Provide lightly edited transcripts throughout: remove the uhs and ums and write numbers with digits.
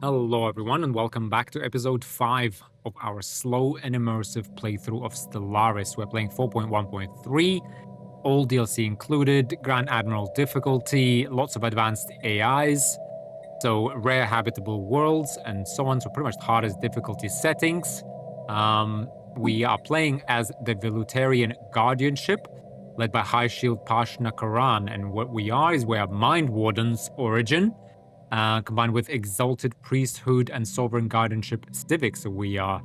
Hello everyone and welcome back to episode 5 of our slow and immersive playthrough of Stellaris. We're playing 4.1.3, all DLC included, Grand Admiral difficulty, lots of advanced AIs, so rare habitable worlds and so on, so pretty much the hardest difficulty settings. We are playing as the Militarian Guardianship, led by High Shield Pashna Karan, and what we are is we are Mindwardens origin, combined with Exalted Priesthood and Sovereign Guardianship Civics. So we are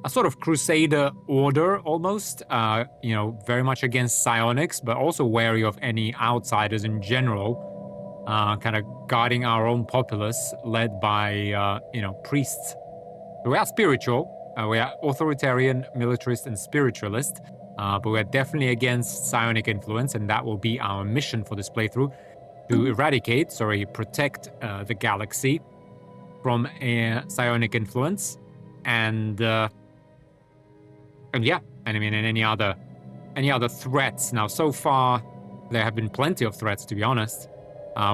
a sort of Crusader order almost, very much against psionics, but also wary of any outsiders in general, kind of guarding our own populace, led by, priests. So we are spiritual, we are Authoritarian, Militarist, and Spiritualist, but we're definitely against psionic influence, and that will be our mission for this playthrough. To protect the galaxy from a psionic influence, and any other threats. Now, so far, there have been plenty of threats, to be honest.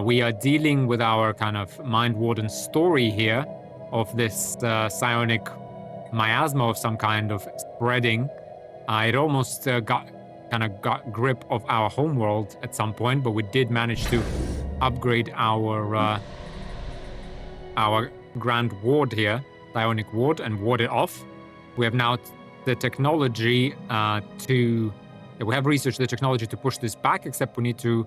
We are dealing with our kind of Mindwarden story here of this psionic miasma of some kind of spreading. It almost got grip of our homeworld at some point, but we did manage to upgrade our Grand Ward here, Psionic Ward, and ward it off. We have now the technology we have researched the technology to push this back, except we need to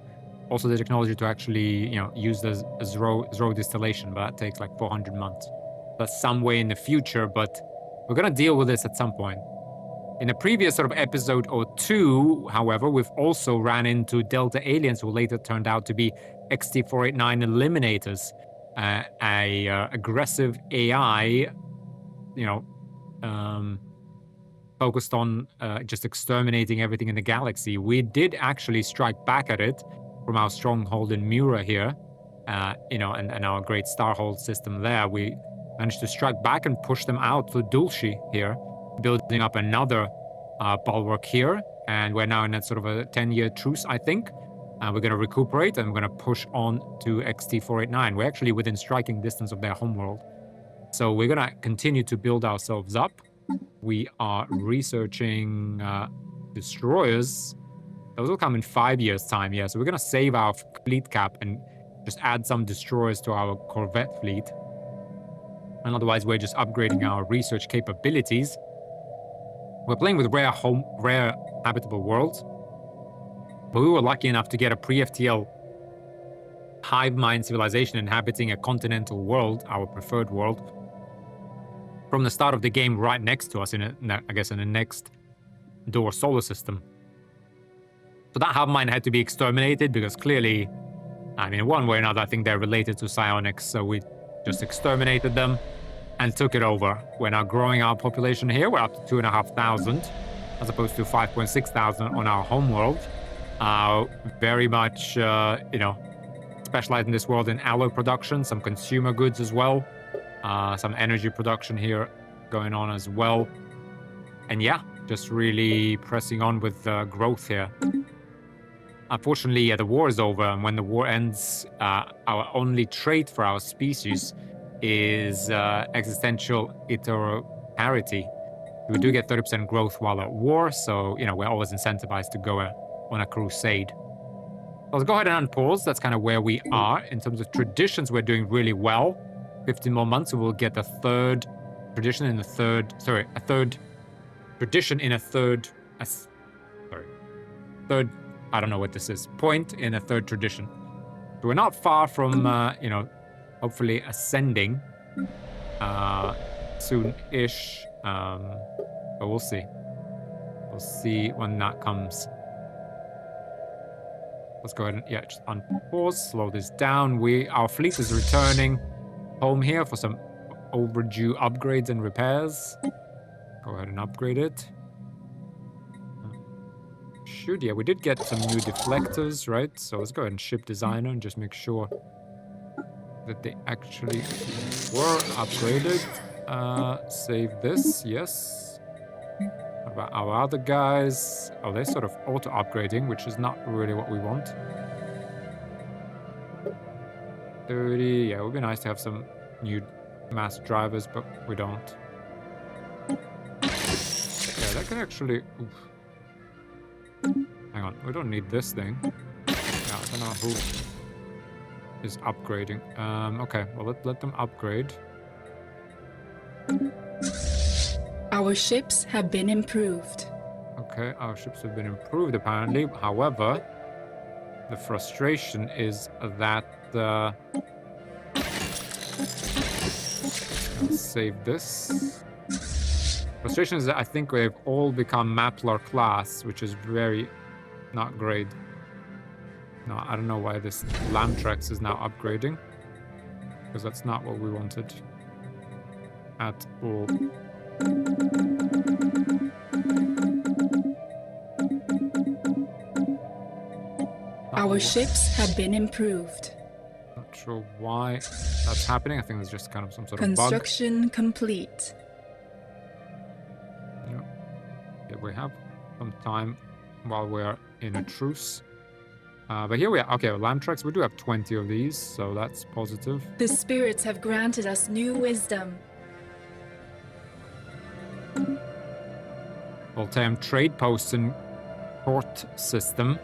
also the technology to actually, use the Zro distillation, but that takes like 400 months. That's some way in the future, but we're gonna deal with this at some point. In a previous sort of episode or two, however, we've also ran into Delta aliens who later turned out to be XT489 Eliminators, a aggressive AI, focused on just exterminating everything in the galaxy. We did actually strike back at it from our stronghold in Mura here, and our great Starhold system there. We managed to strike back and push them out to Dulci here, building up another bulwark here, and we're now in that sort of a 10-year truce, I think. We're going to recuperate, and we're going to push on to XT489. We're actually within striking distance of their homeworld. So we're going to continue to build ourselves up. We are researching destroyers. Those will come in 5 years' time, yeah. So we're going to save our fleet cap and just add some destroyers to our Corvette fleet. And otherwise, we're just upgrading our research capabilities. We're playing with rare habitable worlds, but we were lucky enough to get a pre-FTL hive mind civilization inhabiting a continental world, our preferred world, from the start of the game right next to us in the next door solar system. So that hive mind had to be exterminated because clearly, one way or another, I think they're related to psionics, so we just exterminated them and took it over. We're now growing our population here. We're up to 2,500 as opposed to 5,600 on our homeworld. Very much, specialized in this world in alloy production, some consumer goods as well, some energy production here going on as well. And yeah, just really pressing on with growth here. Unfortunately, the war is over, and when the war ends, our only trait for our species is existential heteroparity. We do get 30% growth while at war, so, we're always incentivized to go on a crusade. So let's go ahead and unpause. That's kind of where we are. In terms of traditions, we're doing really well. 15 more months, so we'll get a third tradition in a third I don't know what this is, point in a third tradition. So we're not far from, hopefully ascending soon-ish, but we'll see. We'll see when that comes. Let's go ahead and, just unpause, slow this down. Our fleet is returning home here for some overdue upgrades and repairs. Go ahead and upgrade it. We did get some new deflectors, right? So let's go ahead and ship designer and just make sure that they actually were upgraded. Save this, yes. What about our other guys? Oh, they're sort of auto-upgrading, which is not really what we want. 30, yeah, it would be nice to have some new mass drivers, but we don't. Yeah, that can actually... Oof. Hang on, we don't need this thing. Yeah, I don't know who is upgrading. Okay, well, let them upgrade. Our ships have been improved. Okay, our ships have been improved, apparently. However, the frustration is that... Let's save this. Frustration is that I think we've all become Maplar class, which is very not great. No, I don't know why this Lamtrax is now upgrading, because that's not what we wanted at all. Our ships have been improved. Not sure why that's happening. I think it's just kind of some sort of bug. Construction complete. Yeah, we have some time while we're in a truce. But here we are. Okay, Lamtrax, we do have 20 of these, so that's positive. The spirits have granted us new wisdom. Voltaire trade posts in port system.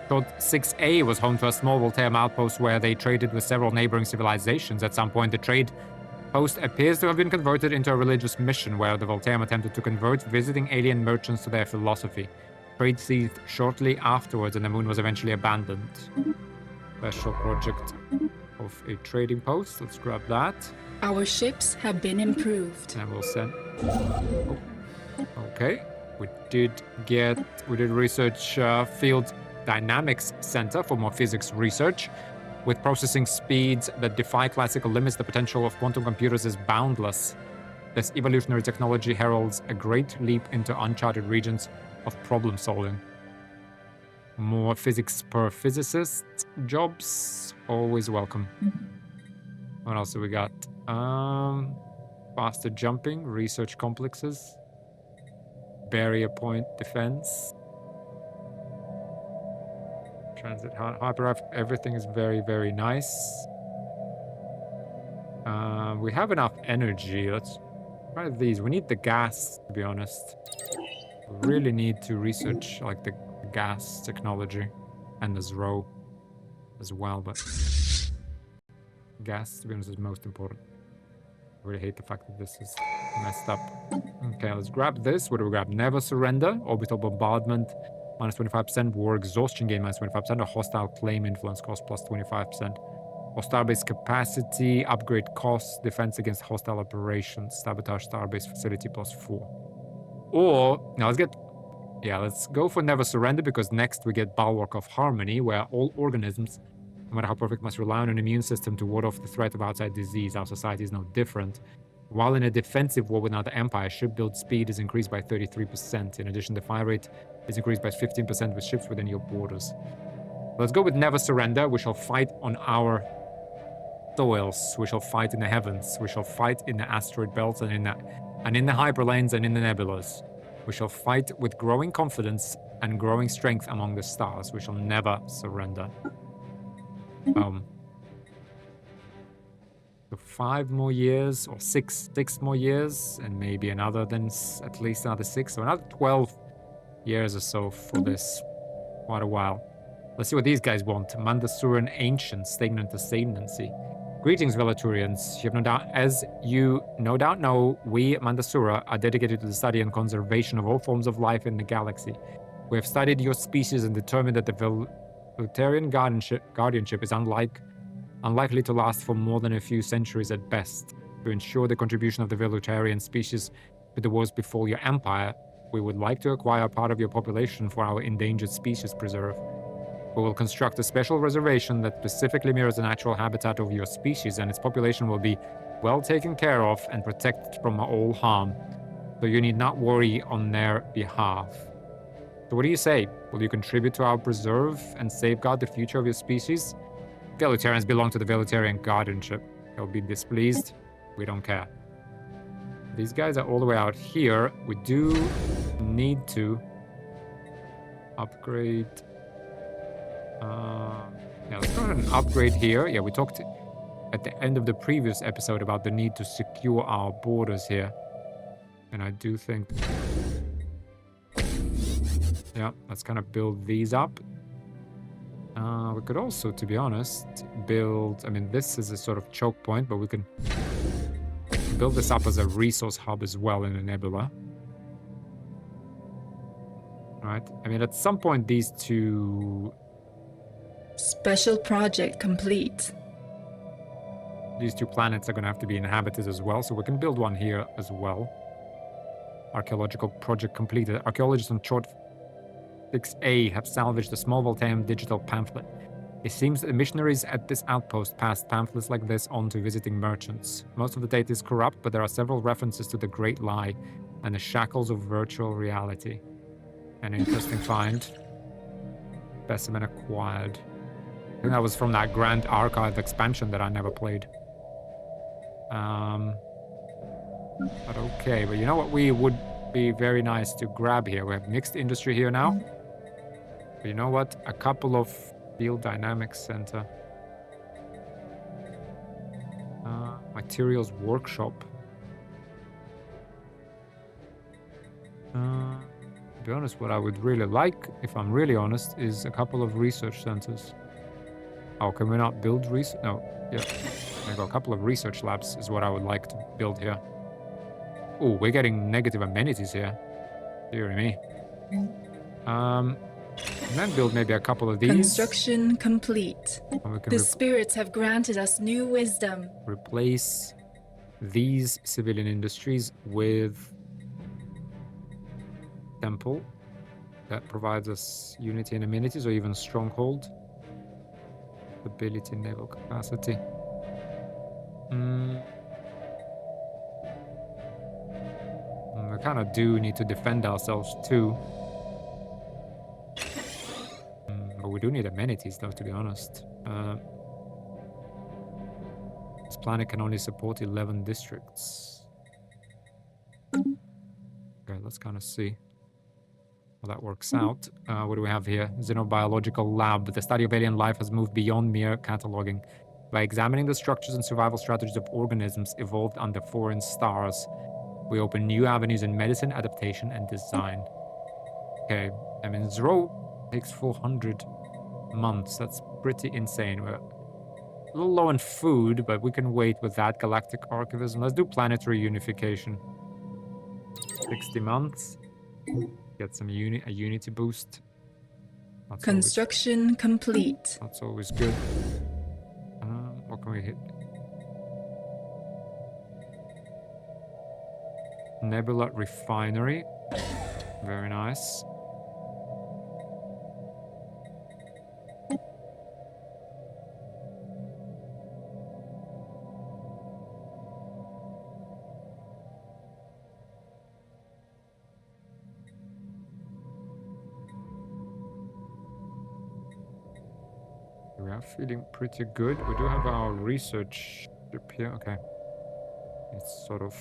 Code 6A was home to a small Voltaire outpost where they traded with several neighboring civilizations. At some point, the trade post appears to have been converted into a religious mission where the Voltaire attempted to convert visiting alien merchants to their philosophy. Trade ceased shortly afterwards, and the moon was eventually abandoned. Special project of a trading post. Let's grab that. Our ships have been improved. And we'll send... Oh. Okay. We did research field dynamics center for more physics research. With processing speeds that defy classical limits, the potential of quantum computers is boundless. This evolutionary technology heralds a great leap into uncharted regions of problem solving. More physics per physicist jobs, always welcome. What else do we got? Faster jumping, research complexes, barrier point defense, transit hyperraft. Everything is very, very nice. We have enough energy. Let's try these. We need the gas, to be honest. We really need to research like the gas technology and the Zro as well, but gas, to be honest, is most important. I really hate the fact that this is messed up. Okay, let's grab this. What do we grab? Never surrender, orbital bombardment, minus 25%, war exhaustion gain, minus 25%, or hostile claim influence cost, plus 25%. Or starbase capacity, upgrade costs, defense against hostile operations, sabotage starbase facility, plus 4. Or, now let's go for Never Surrender, because next we get Bulwark of Harmony, where all organisms, no matter how perfect, must rely on an immune system to ward off the threat of outside disease. Our society is no different. While in a defensive war with another empire, shipbuild speed is increased by 33%. In addition, the fire rate is increased by 15% with ships within your borders. Let's go with Never Surrender. We shall fight on our soils. We shall fight in the heavens. We shall fight in the asteroid belts and in the hyperlanes and in the nebulas. We shall fight with growing confidence and growing strength among the stars. We shall never surrender. So 5 more years, or six more years, and maybe another, then at least another 6, so another 12 years or so for this. Quite a while. Let's see what these guys want. Mandasuran Ancient, Stagnant Ascendancy. Greetings, Velaturians. You have no doubt, as you no doubt know, we, Mandasura, are dedicated to the study and conservation of all forms of life in the galaxy. We have studied your species and determined that the Velaturian guardianship is unlikely to last for more than a few centuries at best. To ensure the contribution of the Velaturian species to the wars before your empire, we would like to acquire part of your population for our endangered species preserve. We will construct a special reservation that specifically mirrors the natural habitat of your species, and its population will be well taken care of and protected from all harm, so you need not worry on their behalf. So what do you say? Will you contribute to our preserve and safeguard the future of your species? Velaturians belong to the Velaturian guardianship. They'll be displeased. We don't care. These guys are all the way out here. We do need to upgrade... yeah, let's go ahead and upgrade here. Yeah, we talked at the end of the previous episode about the need to secure our borders here. And I do think... yeah, let's kind of build these up. We could also, to be honest, build... I mean, this is a sort of choke point, but we can build this up as a resource hub as well in a nebula. Right? I mean, at some point, these two... Special project complete. These two planets are going to have to be inhabited as well, so we can build one here as well. Archaeological project completed. Archaeologists on Chart 6A have salvaged a small Voltaire digital pamphlet. It seems that the missionaries at this outpost passed pamphlets like this on to visiting merchants. Most of the data is corrupt, but there are several references to the Great Lie and the shackles of virtual reality. An interesting find. Specimen acquired. I think that was from that Grand Archive expansion that I never played. But okay, but you know what we would be very nice to grab here? We have mixed industry here now. But you know what? A couple of field dynamics center. Materials workshop. To be honest, what I would really like, if I'm really honest, is a couple of research centers. Oh, can we not build research? No, yeah. There go. A couple of research labs is what I would like to build here. Oh, we're getting negative amenities here. Dear me. And then build maybe a couple of these. Construction complete. The spirits have granted us new wisdom. Replace these civilian industries with temple that provides us unity and amenities, or even stronghold. Ability, naval capacity. We kind of do need to defend ourselves too. But we do need amenities though, to be honest. This planet can only support 11 districts. Okay, let's kind of see how that works out. What do we have here? Xenobiological lab. The study of alien life has moved beyond mere cataloging. By examining the structures and survival strategies of organisms evolved under foreign stars, we open new avenues in medicine, adaptation, and design. Okay, I mean, Zero takes 400 months. That's pretty insane. We're a little low on food, but we can wait with that. Galactic archivism. Let's do planetary unification. 60 months. Get some a unity boost. That's Construction complete. That's always good. What can we hit? Nebula refinery. Very nice. We are feeling pretty good. We do have our research ship here. Okay. It's sort of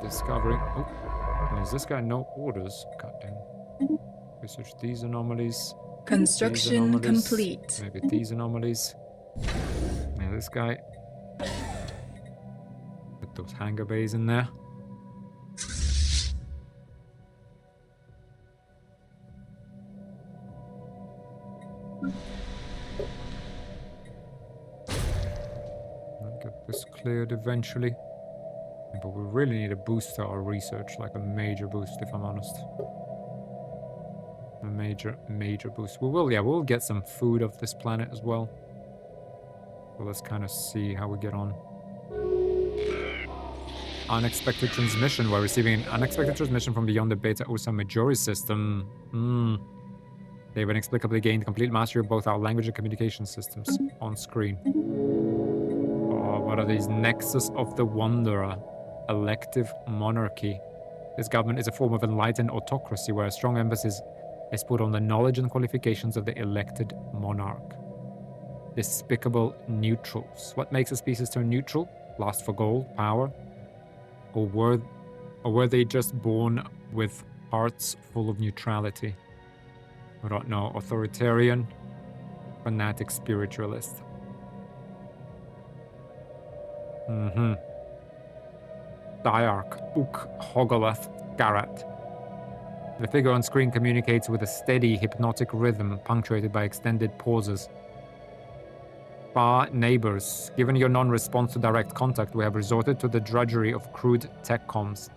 discovering. Oh, and is this guy no orders? Goddamn. Research these anomalies. Construction complete. Maybe these anomalies. Yeah, this guy. Put those hangar bays in there. Get this cleared eventually. But we really need a boost to our research, like a major boost, if I'm honest. A major boost. We will, yeah, we'll get some food off this planet as well. So let's kind of see how we get on. Unexpected transmission. We're receiving an unexpected transmission from beyond the Beta Ursa Majori system. They've inexplicably gained complete mastery of both our language and communication systems on screen. Oh, what are these? Nexus of the Wanderer. Elective monarchy. This government is a form of enlightened autocracy where a strong emphasis is put on the knowledge and qualifications of the elected monarch. Despicable neutrals. What makes a species turn neutral? Lust for gold, power? Or were they just born with hearts full of neutrality? I don't know. Authoritarian. Fanatic Spiritualist. Diarch, Uk, Hogolath, Garat. The figure on screen communicates with a steady, hypnotic rhythm, punctuated by extended pauses. Neighbours, given your non-response to direct contact, we have resorted to the drudgery of crude tech comms.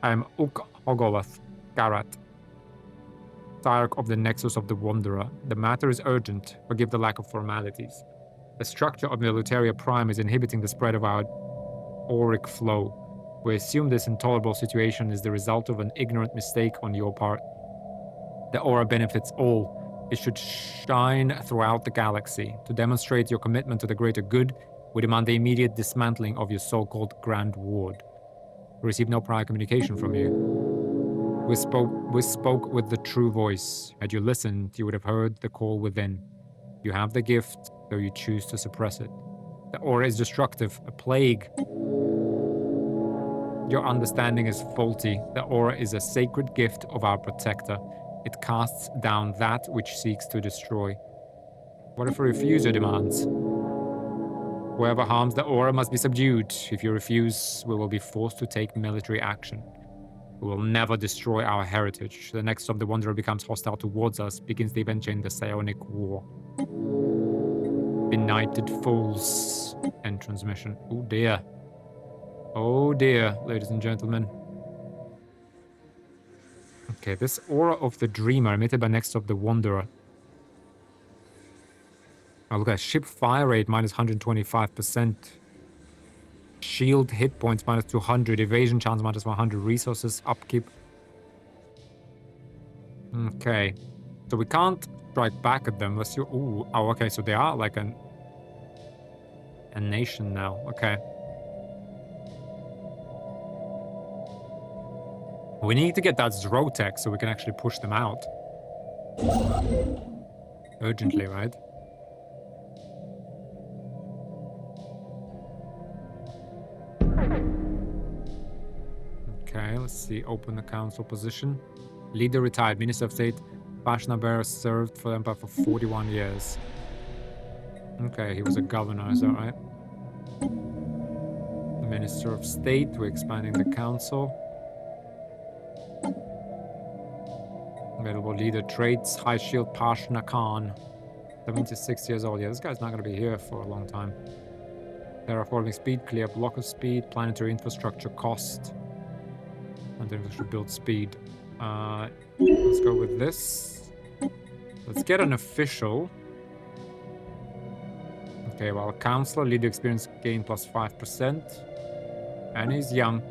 I am Uk Hogolath, Garat, Diarch of the Nexus of the Wanderer. The matter is urgent, forgive the lack of formalities. The structure of Militaria Prime is inhibiting the spread of our auric flow. We assume this intolerable situation is the result of an ignorant mistake on your part. The aura benefits all. It should shine throughout the galaxy. To demonstrate your commitment to the greater good, we demand the immediate dismantling of your so-called Grand Ward. We received no prior communication from you. We spoke with the true voice. Had you listened, you would have heard the call within. You have the gift, though you choose to suppress it. The aura is destructive, a plague. Your understanding is faulty. The aura is a sacred gift of our protector. It casts down that which seeks to destroy. What if we refuse your demands? Whoever harms the aura must be subdued. If you refuse, we will be forced to take military action. We will never destroy our heritage. The Nexus of the Wanderer becomes hostile towards us, begins the adventure in the Psionic War. Benighted fools. End transmission. Oh dear. Oh dear, ladies and gentlemen. Okay, this aura of the Dreamer emitted by Nexus of the Wanderer. Oh, look at that. Ship fire rate minus 125%. Shield hit points minus 200. Evasion chance minus 100. Resources upkeep. Okay. So we can't strike back at them unless you... Ooh. Oh, okay. So they are like a nation now. Okay. We need to get that Zrotek so we can actually push them out. Urgently, right? Okay, let's see. Open the council position. Leader retired. Minister of State Bashnaber served for the Empire for 41 years. Okay, he was a governor, is that right? Minister of State. We're expanding the council. Available leader traits. High shield Pashna Khan. 76 years old. Yeah, this guy's not going to be here for a long time. Terraforming speed. Clear blocker speed. Planetary infrastructure cost. Planetary infrastructure build speed. Let's go with this. Let's get an official. Okay, well, Counselor. Leader experience gain plus 5%. And he's young.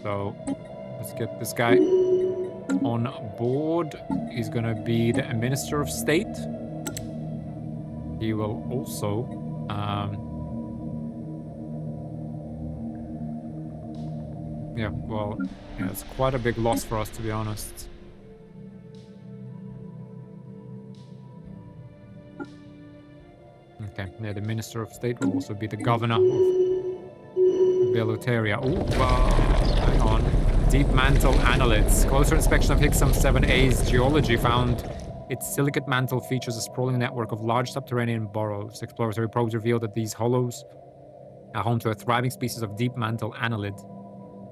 So, let's get this guy on board. He's gonna be the Minister of State. He will also yeah, well, yeah, it's quite a big loss for us, to be honest. Okay, yeah, the Minister of State will also be the Governor of Velutaria. Oh, hang on. Deep mantle annelids. Closer inspection of Hixam 7A's geology found its silicate mantle features a sprawling network of large subterranean burrows. Exploratory probes revealed that these hollows are home to a thriving species of deep mantle annelid,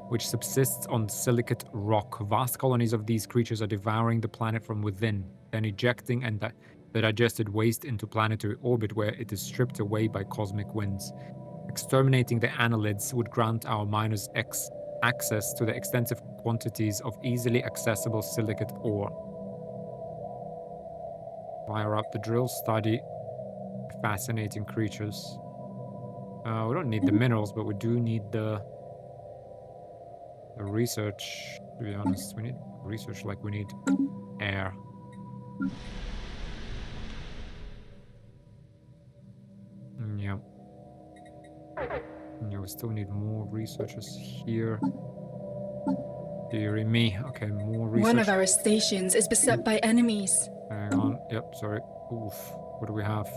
which subsists on silicate rock. Vast colonies of these creatures are devouring the planet from within, then ejecting the digested waste into planetary orbit where it is stripped away by cosmic winds. Exterminating the annelids would grant our miners access to the extensive quantities of easily accessible silicate ore. Fire up the drill, study fascinating creatures. We don't need the minerals, but we do need the research, to be honest. We need research like we need air. Yeah. Yeah, we still need more researchers here. Deary me. Okay, more research. One of our stations is beset by enemies. Hang on. Yep, sorry. Oof. What do we have?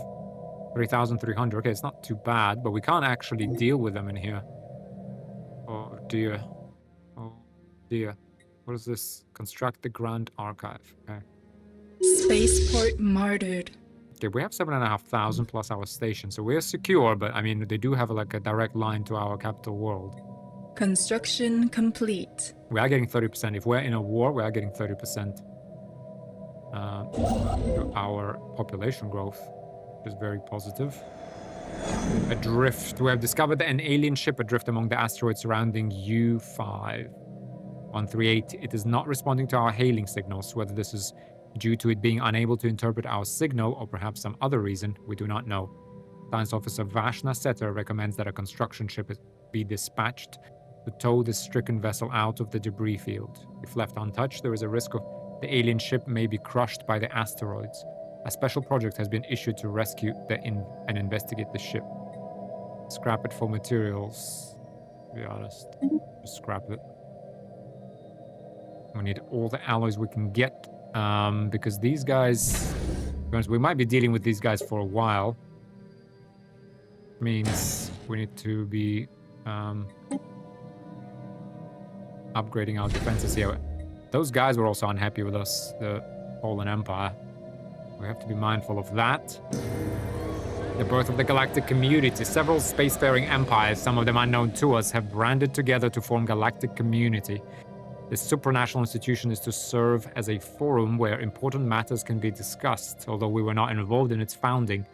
3,300. Okay, it's not too bad, but we can't actually deal with them in here. Oh, dear. Oh, dear. What is this? Construct the Grand Archive. Okay. Spaceport martyred. Okay, we have 7,500 plus our station, so we're secure, but I mean, they do have like a direct line to our capital world. Construction complete. We are getting 30%. If we're in a war, we are getting 30% to our population growth, which is very positive. Adrift. We have discovered an alien ship adrift among the asteroids surrounding U5.138. It is not responding to our hailing signals. Whether this is due to it being unable to interpret our signal or perhaps some other reason, we do not know. Science Officer Vashna Setter recommends that a construction ship be dispatched to tow this stricken vessel out of the debris field. If left untouched, there is a risk of the alien ship may be crushed by the asteroids. A special project has been issued to rescue and investigate the ship. Scrap it for materials, to be honest. Just scrap it. We need all the alloys we can get, because these guys... We might be dealing with these guys for a while. Means we need to be upgrading our defenses here. Those guys were also unhappy with us, the Fallen Empire. We have to be mindful of that. The birth of the galactic community. Several spacefaring empires, some of them unknown to us, have branded together to form galactic community. This supranational institution is to serve as a forum where important matters can be discussed. Although we were not involved in its founding,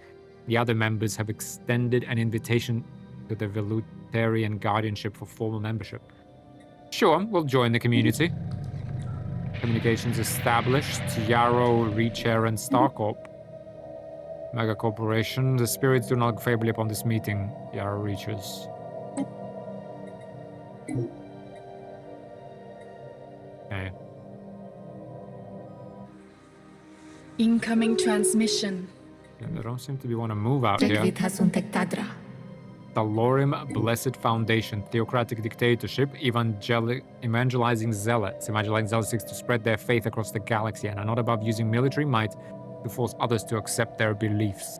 the other members have extended an invitation to the Militarist Guardianship for formal membership. Sure, we'll join the community. Communications established. Yarrow, Reacher, and Starcorp. Mega Corporation. The spirits do not look favorably upon this meeting. Yarrow Reachers. Okay. Incoming transmission. Yeah, they don't seem to want to move out here. Talorim Blessed Foundation, theocratic dictatorship, evangelizing zealots. Evangelizing zealots seeks to spread their faith across the galaxy and are not above using military might to force others to accept their beliefs.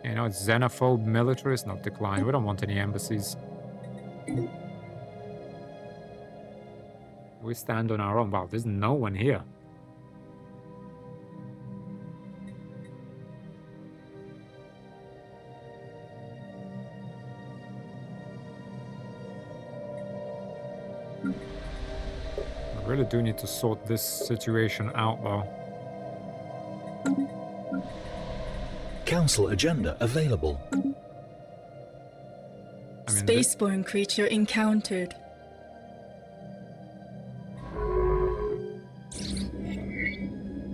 You know, it's xenophobe, militarist, not decline. We don't want any embassies. We stand on our own. Wow, there's no one here. I really do need to sort this situation out, though. Council agenda available. Spaceborne creature encountered.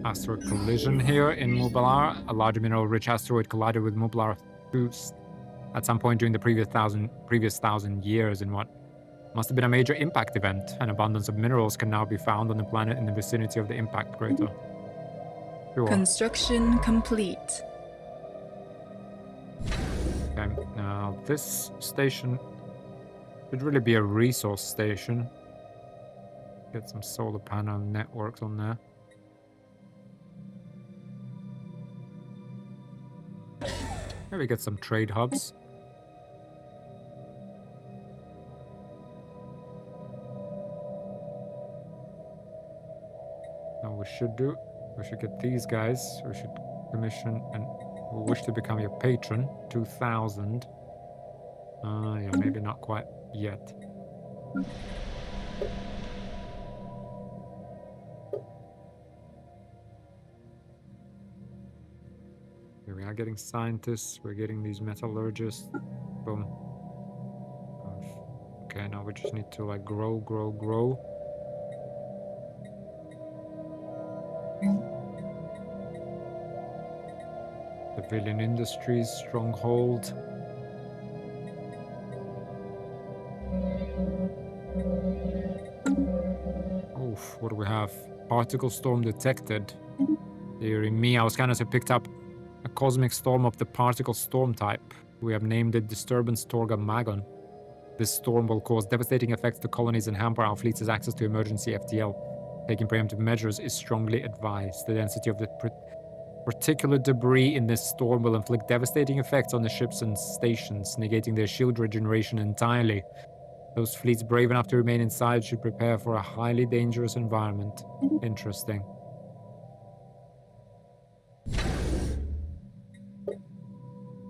Asteroid collision here in Mubalar. A large mineral-rich asteroid collided with Mubalar 2 at some point during the previous thousand years in what must have been a major impact event. An abundance of minerals can now be found on the planet in the vicinity of the impact crater. Sure. Construction complete. Okay, now this station should really be a resource station. Get some solar panel networks on there. Maybe get some trade hubs. Now we should get these guys. We should commission and we wish to become your patron. 2,000. Yeah, maybe not quite yet. Here we are getting scientists. We're getting these metallurgists. Boom. Okay, now we just need to like grow. Civilian industries, stronghold. Oof, what do we have? Particle storm detected. Dear me, our scanners have picked up a cosmic storm of the particle storm type. We have named it Disturbance Torga Magon. This storm will cause devastating effects to colonies and hamper our fleet's access to emergency FTL. Taking preemptive measures is strongly advised. The density of the particular debris in this storm will inflict devastating effects on the ships and stations, negating their shield regeneration entirely. Those fleets brave enough to remain inside should prepare for a highly dangerous environment. Interesting.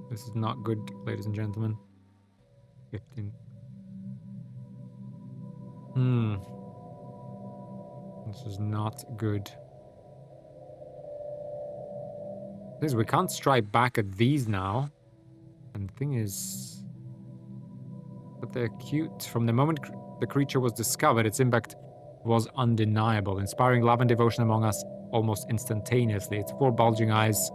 This is not good, ladies and gentlemen. 15. This is not good. We can't strike back at these now. And the thing is... But they're cute. From the moment the creature was discovered, its impact was undeniable, inspiring love and devotion among us almost instantaneously. Its 4 bulging eyes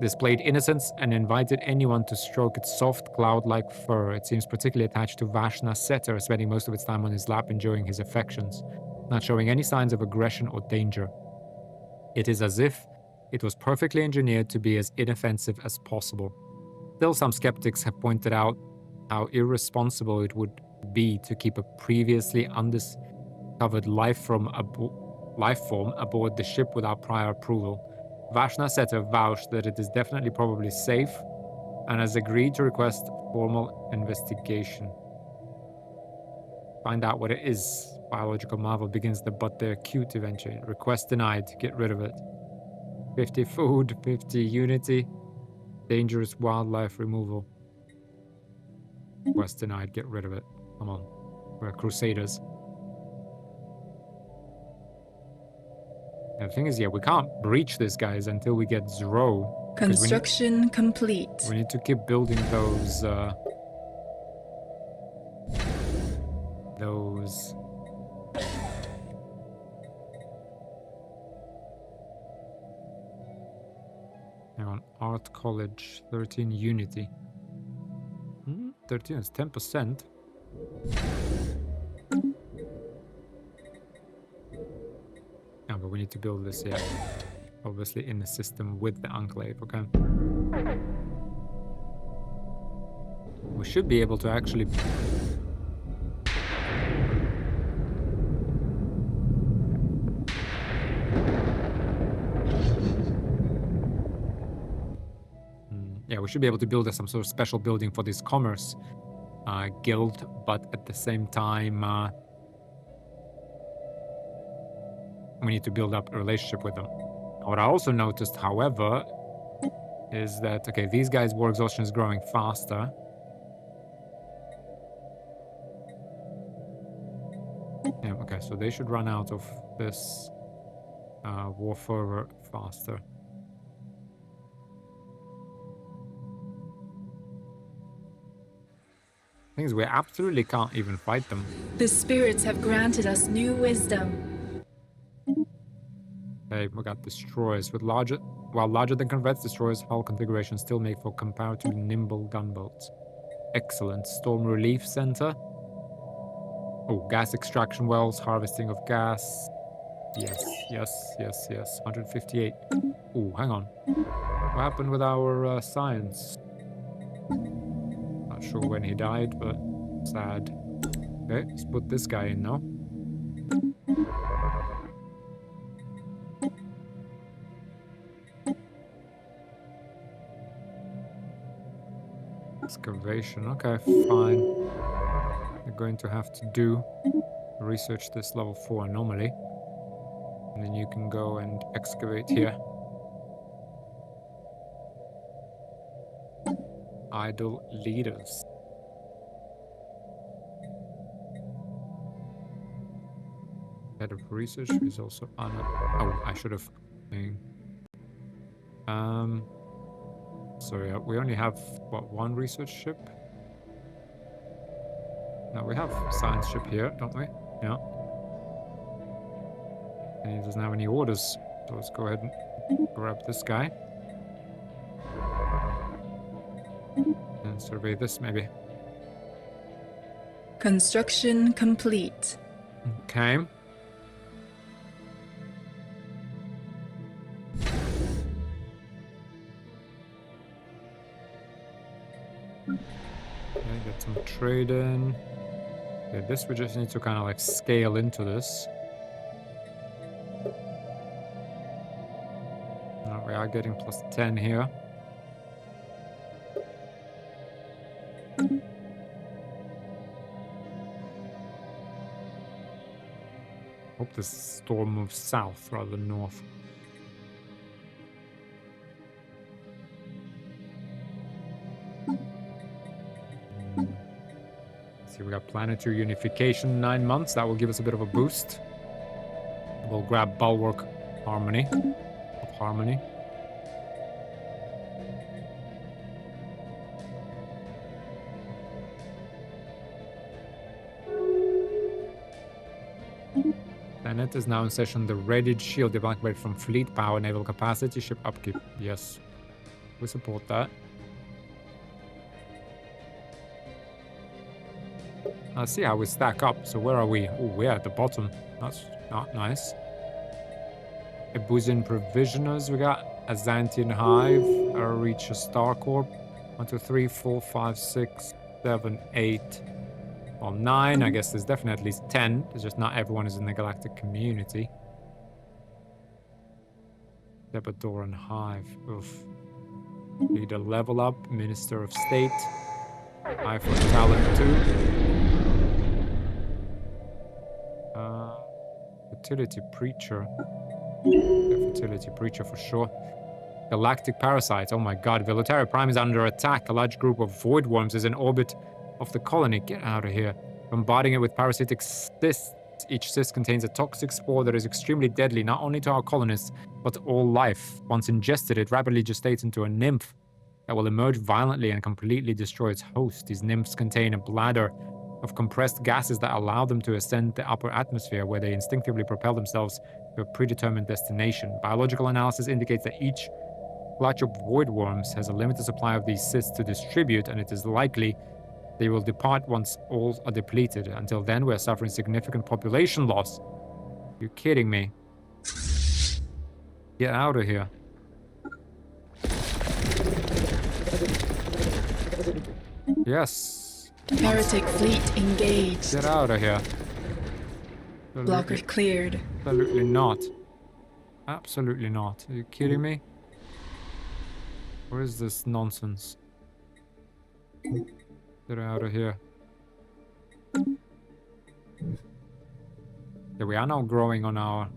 displayed innocence and invited anyone to stroke its soft, cloud-like fur. It seems particularly attached to Vashna Setter, spending most of its time on his lap enjoying his affections, not showing any signs of aggression or danger. It is as if it was perfectly engineered to be as inoffensive as possible. Still, some skeptics have pointed out how irresponsible it would be to keep a previously undiscovered life form aboard the ship without prior approval. Vashna Setter vouched that it is definitely probably safe and has agreed to request formal investigation. Find out what it is. Biological marvel begins the but they're cute eventually. Request denied. Get rid of it. 50 food, 50 unity. Dangerous wildlife removal. Request denied. Get rid of it. Come on. We're crusaders. And the thing is, yeah, we can't breach this, guys, until we get Zro. Construction complete. We need to keep building those... Hang on. Art College. 13 unity. 13 is 10%. Yeah, but we need to build this here. Obviously in the system with the Enclave, okay? We should be able to actually... Yeah, we should be able to build some sort of special building for this commerce guild, but at the same time, we need to build up a relationship with them. What I also noticed, however, is that, okay, these guys' war exhaustion is growing faster. Yeah, okay, so they should run out of this war fervor faster. Thing is, we absolutely can't even fight them. The spirits have granted us new wisdom. Okay, we got destroyers with larger than converts, destroyers hull configuration still make for comparatively nimble gunboats. Excellent. Storm Relief Center. Oh, gas extraction wells, harvesting of gas. Yes, yes, yes, yes. 158. Oh, hang on. What happened with our science? Not sure when he died, but sad. Okay, let's put this guy in now. Excavation, okay, fine. We're going to have to research this level 4 anomaly. And then you can go and excavate here. Idle leaders. Head of research is also on. Oh, I should have. Sorry, we only have what, one research ship? No, we have science ship here, don't we? Yeah. And he doesn't have any orders, so let's go ahead and grab this guy. And survey this, maybe. Construction complete. Okay. Okay, get some trade in. Okay, this we just need to kind of like scale into this. We are getting plus 10 here. Hope this storm moves south rather than north. See, we got planetary unification 9 months. That will give us a bit of a boost. We'll grab Bulwark Harmony. Of Harmony. Planet is now in session. The Readied Shield developed from fleet power, naval capacity, ship upkeep. Yes, we support that. Let's see how we stack up. So where are we? Oh, we're at the bottom. That's not nice. Ebusian Provisioners. We got Azantian Hive. Reacher Star Corp. 1, 2, 3, 4, 5, 6, 7, 8. Well, 9. I guess there's definitely at least 10. It's just not everyone is in the galactic community. Debadoran Hive. Oof. Leader level up. Minister of State. Eye for talent 2. Fertility Preacher. Yeah, Fertility Preacher for sure. Galactic Parasites. Oh my god. Velotaria Prime is under attack. A large group of void worms is in orbit of the colony. Get out of here. Bombarding it with parasitic cysts. Each cyst contains a toxic spore that is extremely deadly, not only to our colonists, but to all life. Once ingested, it rapidly gestates into a nymph that will emerge violently and completely destroy its host. These nymphs contain a bladder of compressed gases that allow them to ascend the upper atmosphere, where they instinctively propel themselves to a predetermined destination. Biological analysis indicates that each clutch of void worms has a limited supply of these cysts to distribute, and it is likely they will depart once all are depleted. Until then, we are suffering significant population loss. You're kidding me. Get out of here. Yes. Heretic fleet engaged. Get out of here. Blocker cleared. Absolutely not. Absolutely not. Are you kidding me? Where is this nonsense? Get out of here. Yeah, we are now growing on our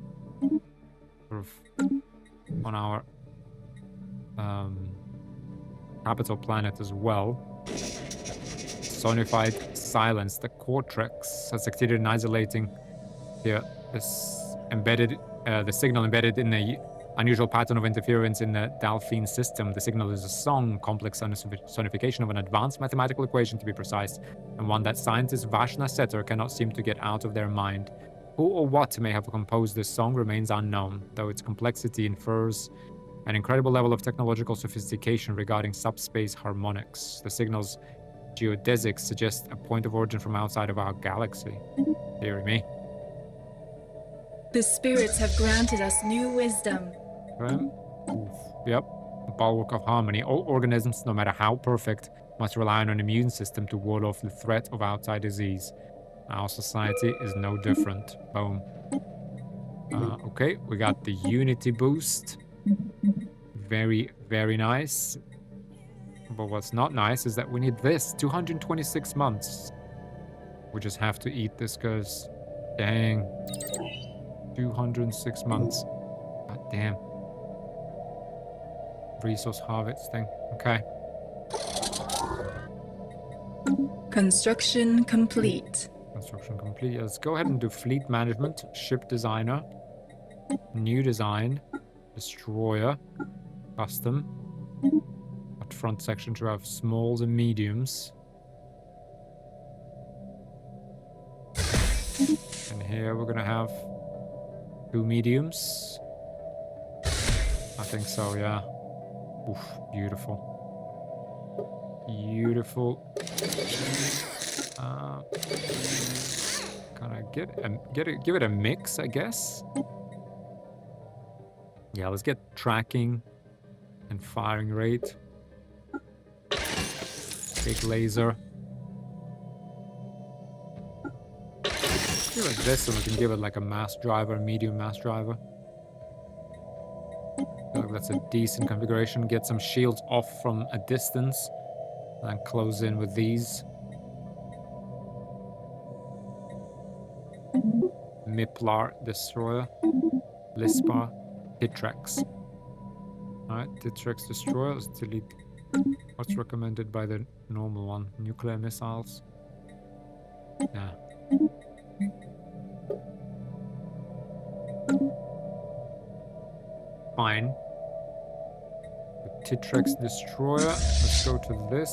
capital planet as well. Sonified silence. The Cortex has succeeded in isolating the signal embedded in the unusual pattern of interference in the Delphine system. The signal is a song, complex sonification of an advanced mathematical equation, to be precise, and one that scientist Vashna Setter cannot seem to get out of their mind. Who or what may have composed this song remains unknown, though its complexity infers an incredible level of technological sophistication regarding subspace harmonics. The signal's geodesics suggest a point of origin from outside of our galaxy. Dear me. The spirits have granted us new wisdom. Yep. Bulwark of Harmony. All organisms, no matter how perfect, must rely on an immune system to ward off the threat of outside disease. Our society is no different. Boom. Okay, we got the Unity boost. Very, very nice. But what's not nice is that we need this. 226 months. We just have to eat this because, dang. 206 months. God damn. Resource harvesting. Okay. Construction complete. Construction complete. Let's go ahead and do fleet management. Ship designer. New design. Destroyer. Custom. At front section to have smalls and mediums. And here we're gonna have 2 mediums. I think so, yeah. Oof, beautiful. Beautiful. Can I give it a mix, I guess? Yeah, let's get tracking and firing rate. Big laser. Give it this, and we can give it like a mass driver, medium mass driver. I feel like that's a decent configuration. Get some shields off from a distance, and then close in with these. Miplar Destroyer. Lispar. Titrex. Alright, Titrex Destroyer. Let's delete what's recommended by the normal one. Nuclear missiles. Yeah. Fine. The Titrex destroyer. Let's go to this.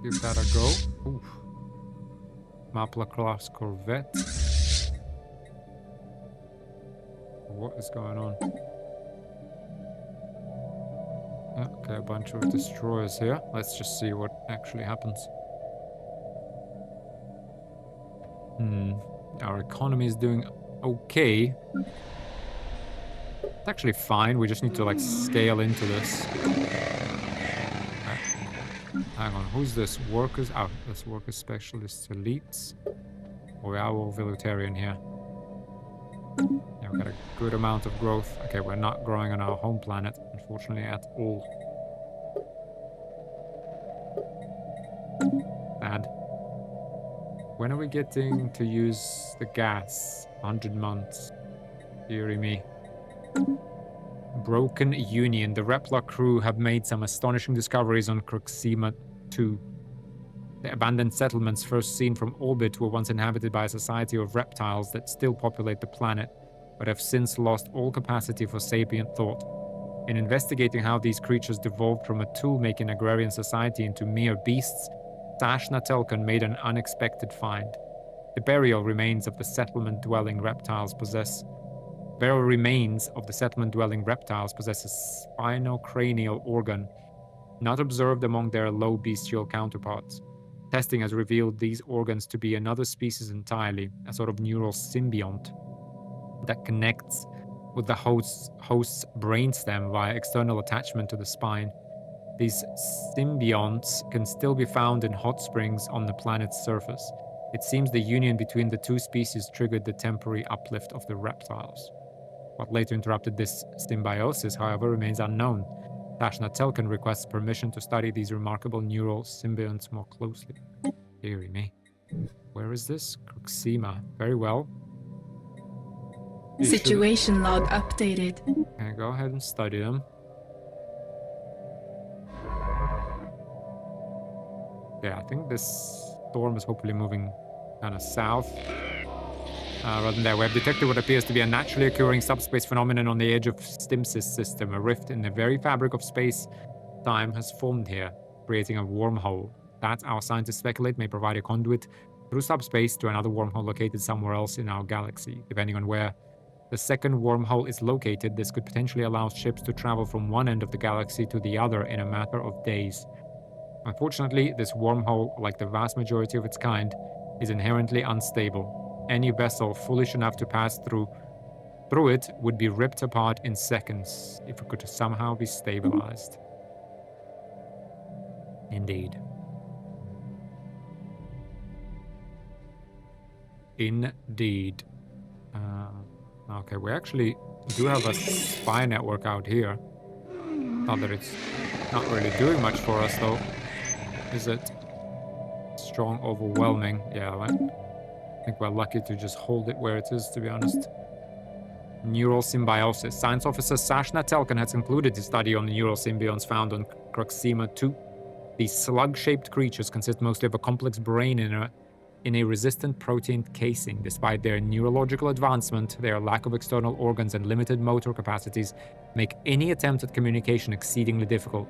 Give that a go. Oof. Mapla class corvette. What is going on? Okay, a bunch of destroyers here. Let's just see what actually happens. Our economy is doing okay. It's actually fine. We just need to like scale into this. Hang on, who's this? Workers? Oh, this workers specialist elites. Oh, we are all Militarian here. Yeah, we've got a good amount of growth. Okay, we're not growing on our home planet, unfortunately, at all. Bad. When are we getting to use the gas? 100 months. Deary me. Broken Union. The Repla crew have made some astonishing discoveries on Proxima 2. The abandoned settlements first seen from orbit were once inhabited by a society of reptiles that still populate the planet, but have since lost all capacity for sapient thought. In investigating how these creatures devolved from a tool-making agrarian society into mere beasts, Sashna Telkan made an unexpected find. The burial remains of the settlement-dwelling reptiles possess a spinocranial organ, not observed among their low bestial counterparts. Testing has revealed these organs to be another species entirely, a sort of neural symbiont that connects with the host's brainstem via external attachment to the spine. These symbionts can still be found in hot springs on the planet's surface. It seems the union between the two species triggered the temporary uplift of the reptiles. What later interrupted this symbiosis, however, remains unknown. Sashna Telkan requests permission to study these remarkable neural symbionts more closely. Deary me. Where is this? Proxima. Very well. Situation log updated. Can I go ahead and study them? Yeah, I think this storm is hopefully moving kind of south. Rather than there, we have detected what appears to be a naturally occurring subspace phenomenon on the edge of Stimsys system. A rift in the very fabric of space-time has formed here, creating a wormhole. That, our scientists speculate, may provide a conduit through subspace to another wormhole located somewhere else in our galaxy. Depending on where the second wormhole is located, this could potentially allow ships to travel from one end of the galaxy to the other in a matter of days. Unfortunately, this wormhole, like the vast majority of its kind, is inherently unstable. Any vessel foolish enough to pass through it would be ripped apart in seconds if it could somehow be stabilized. Indeed. Indeed. Okay, we actually do have a spy network out here. Not that it's not really doing much for us, though. Is it? Strong, overwhelming. Yeah, I think we're lucky to just hold it where it is, to be honest. Neural symbiosis. Science officer Sashna Telkan has concluded his study on the neural symbionts found on Proxima 2. These slug-shaped creatures consist mostly of a complex brain in a resistant protein casing. Despite their neurological advancement, their lack of external organs and limited motor capacities make any attempt at communication exceedingly difficult.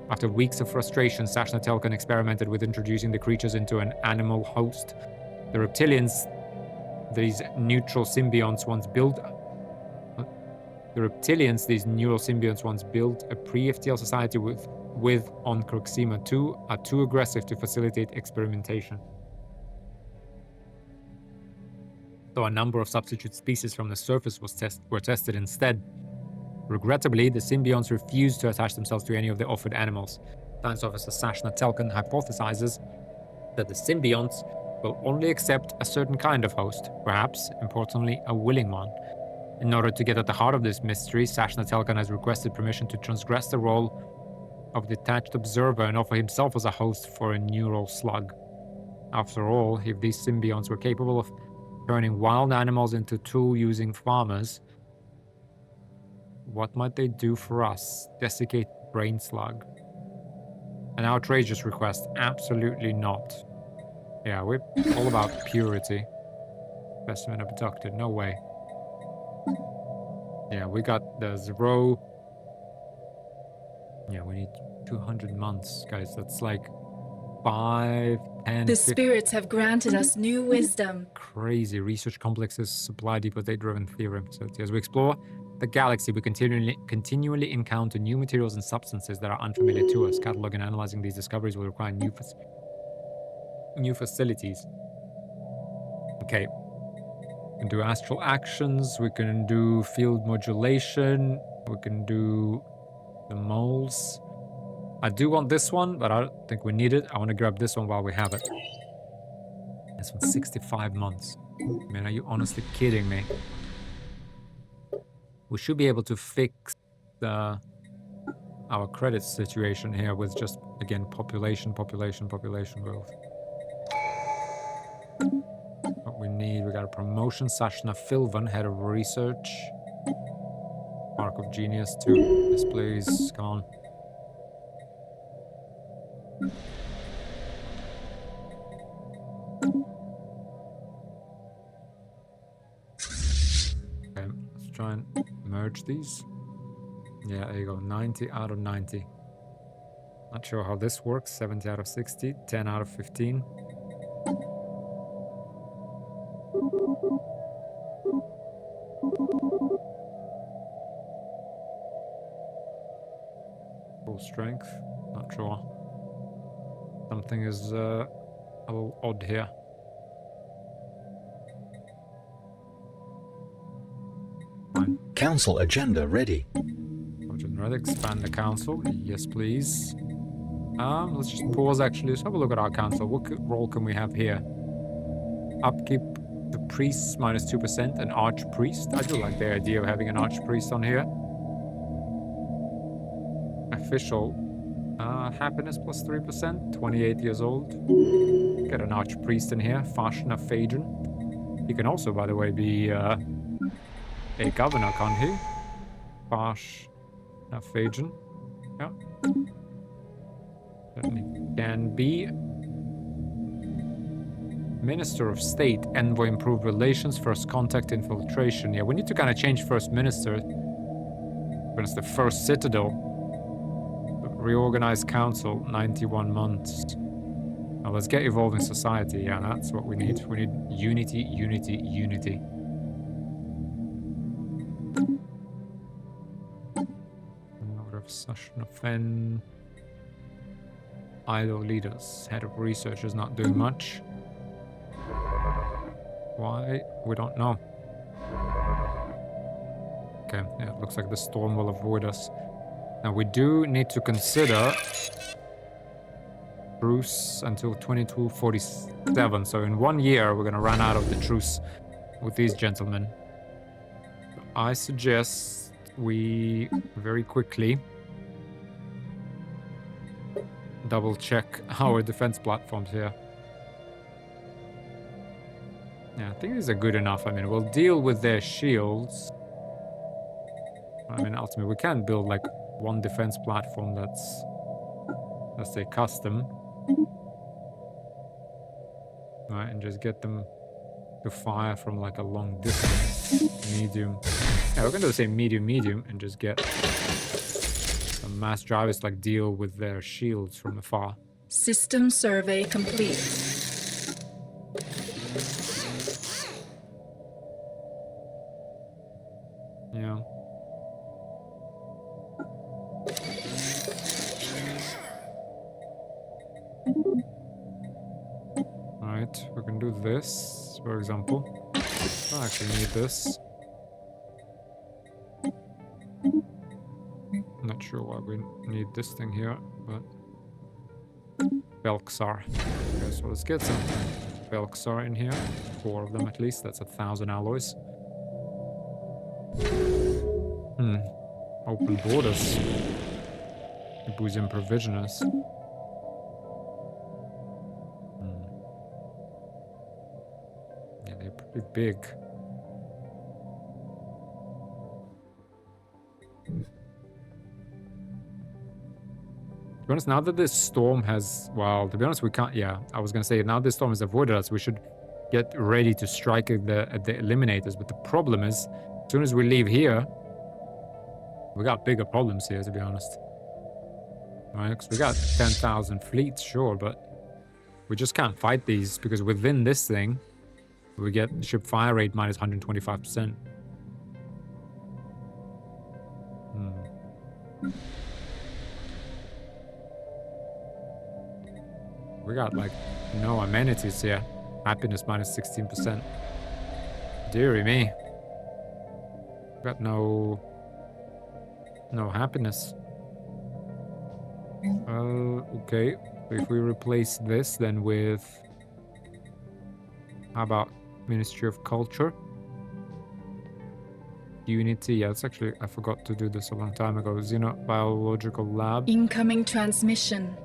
After weeks of frustration, Sashna Telkan experimented with introducing the creatures into an animal host. The reptilians, these neural symbionts once built a pre-FTL society with on Proxima 2 are too aggressive to facilitate experimentation. So a number of substitute species from the surface were tested instead. Regrettably, the symbionts refused to attach themselves to any of the offered animals. Science officer Sashna Telkan hypothesizes that the symbionts will only accept a certain kind of host, perhaps, importantly, a willing one. In order to get at the heart of this mystery, Sashna Telkan has requested permission to transgress the role of detached observer and offer himself as a host for a neural slug. After all, if these symbionts were capable of turning wild animals into tool-using farmers, what might they do for us? Desiccate brain slug. An outrageous request. Absolutely not. Yeah, we're all about purity. Specimen abducted. No way. Yeah, we got the 0. Yeah, we need 200 months, guys. That's like 5, 10, The 50. spirits have granted us new wisdom. Crazy research complexes, supply depot, data-driven theorem facility. As we explore the galaxy, we continually encounter new materials and substances that are unfamiliar to us. Cataloging and analyzing these discoveries will require new facilities. Okay. We can do astral actions. We can do field modulation. We can do the moles. I do want this one, but I don't think we need it. I want to grab this one while we have it. This one's 65 months. I mean, are you honestly kidding me? We should be able to fix our credit situation here with just, again, population growth. What we need, we got a promotion. Sashna Filvan, head of research. Mark of Genius, 2. Yes, please. Come on. Okay, let's try and merge these. Yeah, there you go. 90 out of 90. Not sure how this works. 70 out of 60. 10 out of 15. Full strength. Not sure. Something is a little odd here. Fine. Council agenda ready. Ready. Expand the council. Yes, please. Let's just pause actually. Let's have a look at our council. What role can we have here? Upkeep the priests minus 2%, an archpriest. I do like the idea of having an archpriest on here. Official. Happiness plus 3%. 28 years old. Get an archpriest in here. Fashna Fajan. He can also, by the way, be a governor, can't he? Fashna Fajan. Yeah. Certainly can be. Minister of State, Envoy, improved relations, first contact, infiltration. Yeah, we need to kind of change first minister. But it's the first citadel. Reorganized council, 91 months. Now let's get evolving society. Yeah, that's what we need. We need unity, unity, unity. Order of Sashnafen. Idle leaders. Head of research is not doing much. Why? We don't know. Okay, yeah, it looks like the storm will avoid us. Now we do need to consider truce until 2247. So in 1 year, we're going to run out of the truce with these gentlemen. I suggest we very quickly double check our defense platforms here. Yeah, I think these are good enough. I mean, we'll deal with their shields. I mean, ultimately, we can build like one defense platform that's, let's say, custom. Right, and just get them to fire from like a long distance. Medium. Yeah, we're gonna do the same medium, and just get some mass drivers like deal with their shields from afar. System survey complete. Yeah. Alright, we can do this, for example. I actually need this. Not sure why we need this thing here, but... Belksar. Okay, so let's get some Belksar in here. 4 of them at least, that's 1,000 alloys. Open borders. Buzian provisioners. Pretty big. To be honest, now that this storm has... Well, to be honest, we can't... Yeah, I was going to say, now this storm has avoided us, we should get ready to strike at the Eliminators. But the problem is, as soon as we leave here, we got bigger problems here, to be honest. Right, because we got 10,000 fleets, sure, but we just can't fight these, because within this thing, we get ship fire rate minus 125%. We got, like, no amenities here. Happiness minus 16%. Deary me. Got no happiness. Okay. If we replace this then with... How about Ministry of Culture? Unity. Yeah, it's actually... I forgot to do this a long time ago. Xenobiological Lab. Incoming transmission.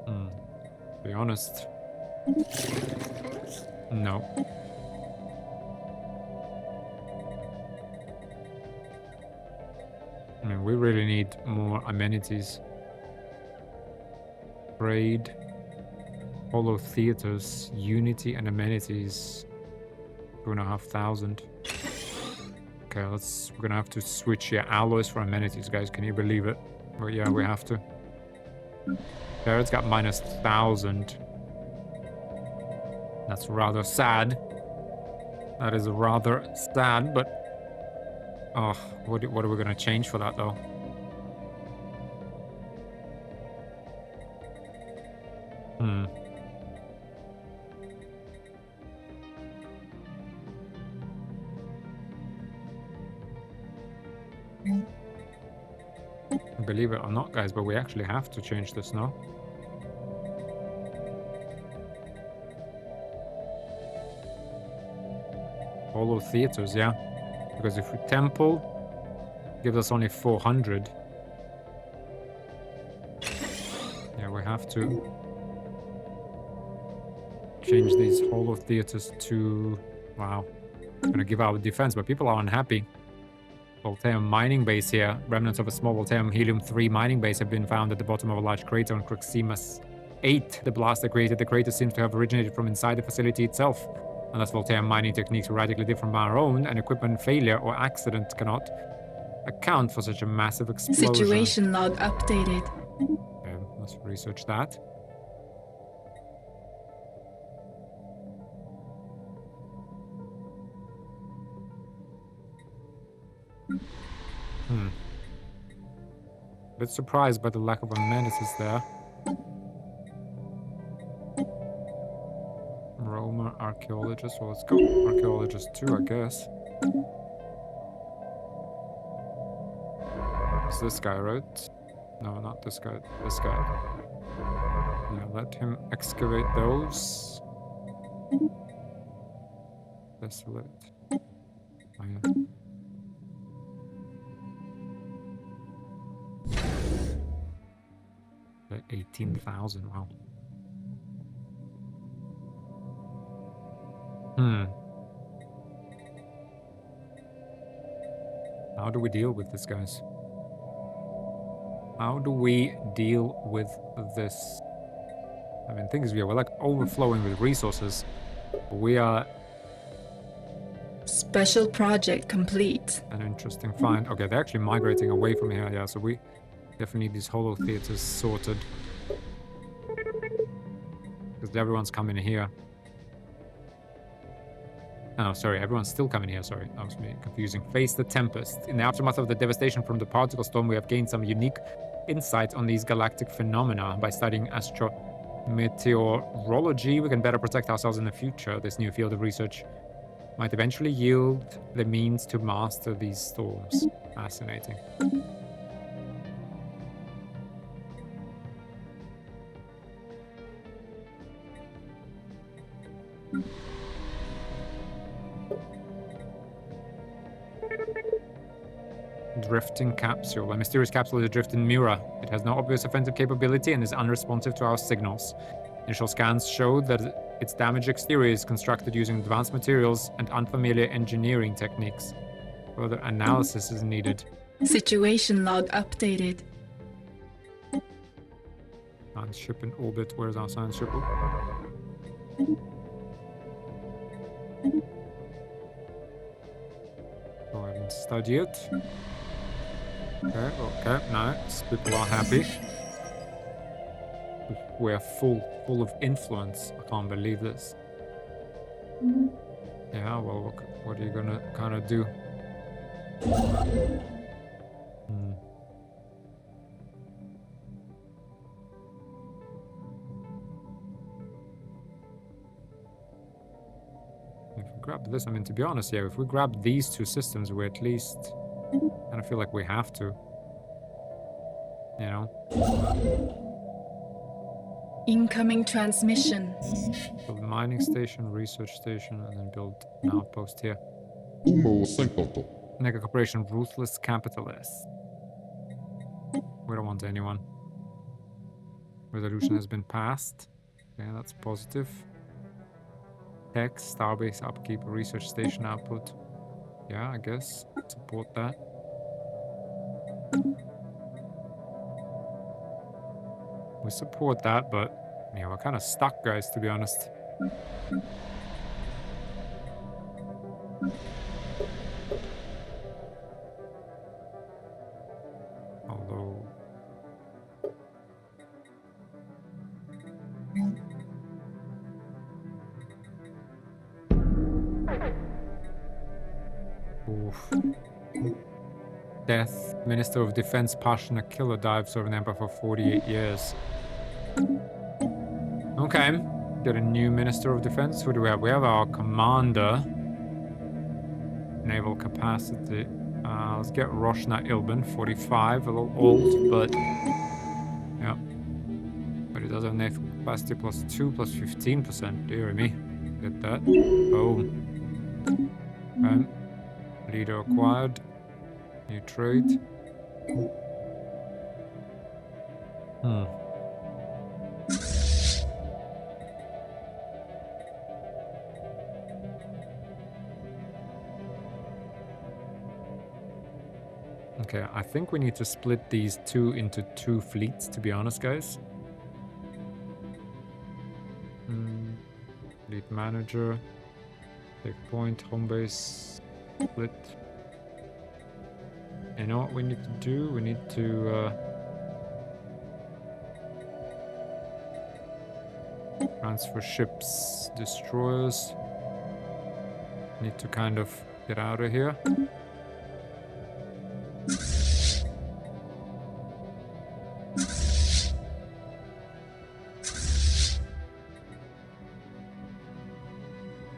To be honest. No. I mean, we really need more amenities. Trade, Hollow Theaters, Unity and amenities. 2,500. Okay, we're gonna have to switch alloys for amenities, guys. Can you believe it? But yeah, we have to. There, it's got minus 1,000. That's rather sad. That is rather sad, but... Oh, what are we gonna change for that, though? Believe it or not, guys, but we actually have to change this now. Hollow Theaters, yeah. Because if we Temple, gives us only 400. Yeah, we have to change these Hollow Theaters to... Wow. It's gonna give our defense, but people are unhappy. Voltaire mining base here. Remnants of a small Voltaire helium-3 mining base have been found at the bottom of a large crater on Proximus 8. The blast that created the crater seems to have originated from inside the facility itself. Unless Voltaire mining techniques were radically different from our own, and equipment failure or accident cannot account for such a massive explosion. Situation log updated. Okay, let's research that. Bit surprised by the lack of amenities there. Roamer, archaeologist. Well, let's go archaeologist too, I guess. It's this guy, right? No, not this guy. This guy. Yeah, let him excavate those. Desolate. Oh, yeah. 18,000, wow. How do we deal with this, guys? How do we deal with this? I mean, thing is, we're like overflowing with resources. We are... Special project complete. An interesting find. Okay, they're actually migrating away from here, yeah, so we definitely need these Hollow Theaters sorted. Because everyone's coming here. Oh, sorry, everyone's still coming here, sorry. That was me confusing. Face the Tempest. In the aftermath of the devastation from the particle storm, we have gained some unique insight on these galactic phenomena. By studying astrometeorology, we can better protect ourselves in the future. This new field of research might eventually yield the means to master these storms. Fascinating. Drifting capsule. A mysterious capsule is adrift in Mura. It has no obvious offensive capability and is unresponsive to our signals. Initial scans showed that Its damaged exterior is constructed using advanced materials and unfamiliar engineering techniques. Further analysis is needed. Situation log updated. Science ship in orbit. Where's our science ship? Go ahead and study it. Okay, nice. People are happy. We're full of influence. I can't believe this. Yeah, well, what are you gonna kind of do? If we grab this, I mean, to be honest, yeah, if we grab these two systems, we at least kind of feel like we have to. You know? Incoming transmission. Build a mining station, research station, and then build an outpost here. Mega corporation, ruthless capitalist. We don't want anyone. Resolution has been passed. Okay, that's positive. Tech, starbase upkeep, research station output. Yeah, I guess. Support that. We support that, but yeah, we're kind of stuck, guys, to be honest. Although... Oof. Death. Minister of Defense Pasha Killer dives over an emperor for 48 years. Okay. Got a new Minister of Defense. Who do we have? We have our commander. Naval capacity. Let's get Roshna Ilben, 45. A little old, but... yeah. But it does have naval capacity plus 2 plus 15%. Dear me. Get that. Boom. Okay. Leader acquired. New trade. Okay, I think we need to split these two into 2 fleets, to be honest, guys. Fleet manager. Take point, home base, split. You know what we need to do? We need to transfer ships, destroyers. Need to kind of get out of here.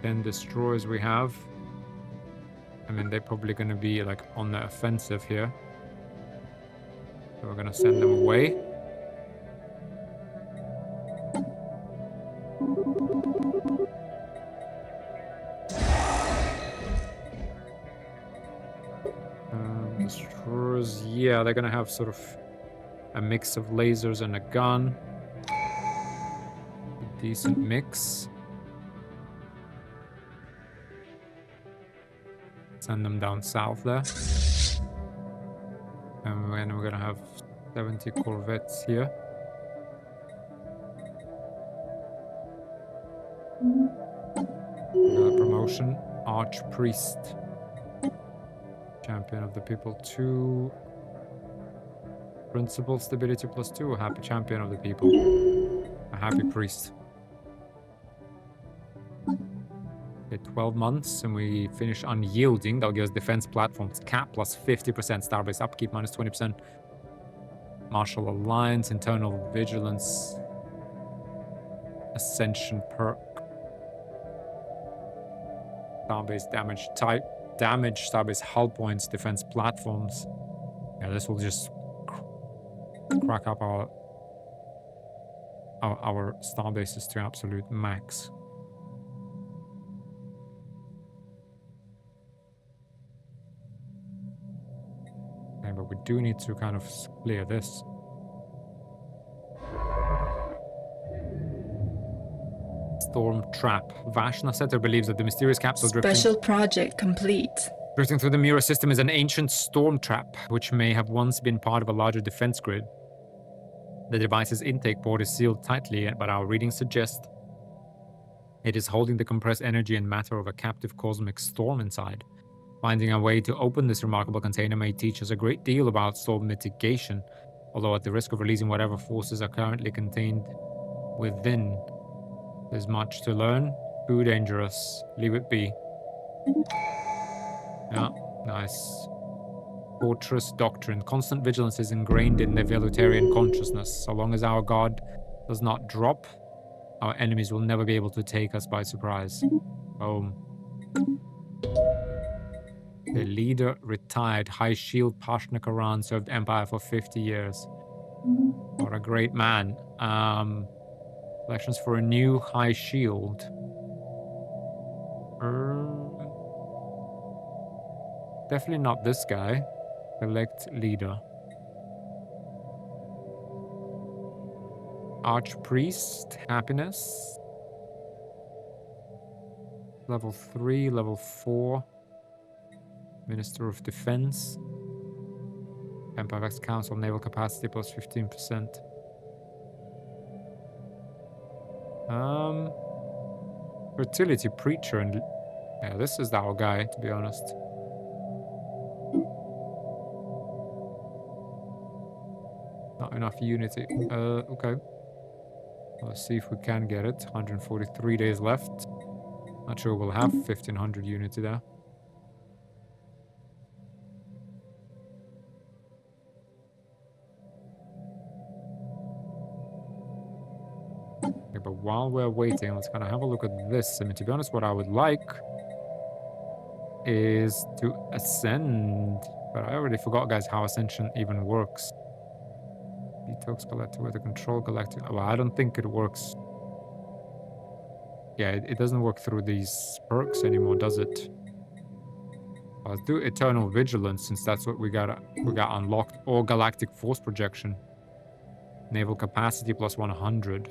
Then destroyers we have. I mean, they're probably going to be like on the offensive here. So we're going to send them away. Destroyers, yeah, they're going to have sort of a mix of lasers and a gun. A decent mix. Send them down south there. And then we're gonna have 70 corvettes here. We got a promotion. Archpriest. Champion of the people 2. Principal stability plus 2. A happy champion of the people. A happy priest. Okay, 12 months and we finish unyielding. That'll give us defense platforms cap plus 50%, starbase upkeep minus 20%, martial alliance, internal vigilance, ascension perk, starbase damage type, damage, starbase hull points, defense platforms. Yeah, this will just crack up our starbases to absolute max. But we do need to kind of clear this. Storm Trap. Vashna Setter believes that the mysterious capsule Special project complete. drifting through the Mira system is an ancient storm trap, which may have once been part of a larger defense grid. The device's intake port is sealed tightly, but our readings suggest it is holding the compressed energy and matter of a captive cosmic storm inside. Finding a way to open this remarkable container may teach us a great deal about storm mitigation, although at the risk of releasing whatever forces are currently contained within. There's much to learn. Too dangerous. Leave it be. Yeah, nice. Fortress Doctrine. Constant vigilance is ingrained in the Militarian consciousness. So long as our guard does not drop, our enemies will never be able to take us by surprise. Boom. The leader retired. High Shield Pashna Karan served Empire for 50 years. What a great man. Elections for a new High Shield. Definitely not this guy. Elect leader. Archpriest, Happiness. Level 3, level 4. Minister of Defense. Empire Council, naval capacity plus 15%. Fertility Preacher, and yeah, this is our guy, to be honest. Not enough unity. Okay. Let's see if we can get it. 143 days left. Not sure we'll have 1500 unity there. Okay, but while we're waiting, let's kind of have a look at this. I mean, to be honest, what I would like is to ascend. But I already forgot, guys, how ascension even works. Detox Galactic with a control Galactic. Well, I don't think it works. Yeah, it doesn't work through these perks anymore, does it? Let's do Eternal Vigilance, since that's what we got unlocked. Or Galactic Force Projection. Naval Capacity plus 100.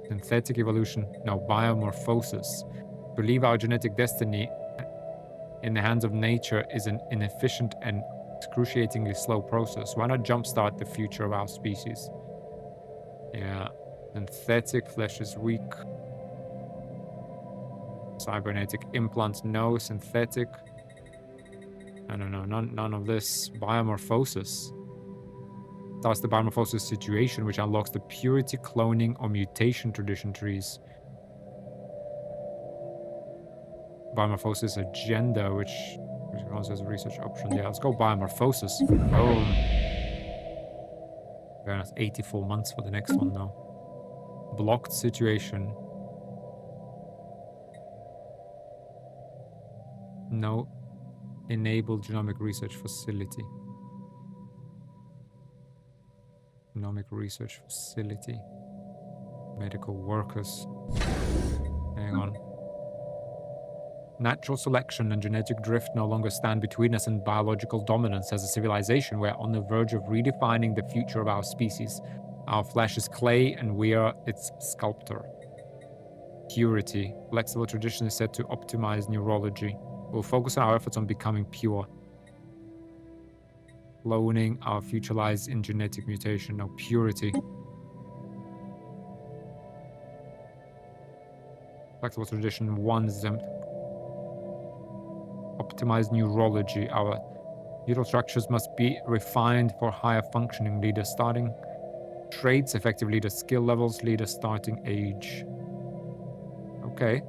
Synthetic Evolution. No, Biomorphosis. To leave our genetic destiny in the hands of nature is an inefficient and excruciatingly slow process. Why not jumpstart the future of our species? Yeah. Synthetic. Flesh is weak. Cybernetic implants, no. Synthetic. I don't know, none of this. Biomorphosis. Starts the biomorphosis situation, which unlocks the purity, cloning, or mutation tradition trees. Biomorphosis agenda, which also has a research option. Yeah, let's go biomorphosis. Oh. Very nice. 84 months for the next one, though. Blocked situation. No. Enable genomic research facility. Genomic research facility. Medical workers. Hang on. Natural selection and genetic drift no longer stand between us and biological dominance. As a civilization, we're on the verge of redefining the future of our species. Our flesh is clay and we are its sculptor. Purity. Flexible tradition is set to optimize neurology. We'll focus our efforts on becoming pure. Cloning, our future lies in genetic mutation. No, purity. Flexible tradition 1 is optimize neurology. Our neural structures must be refined for higher functioning. Leader starting traits, effective leader skill levels, leader starting age. Okay.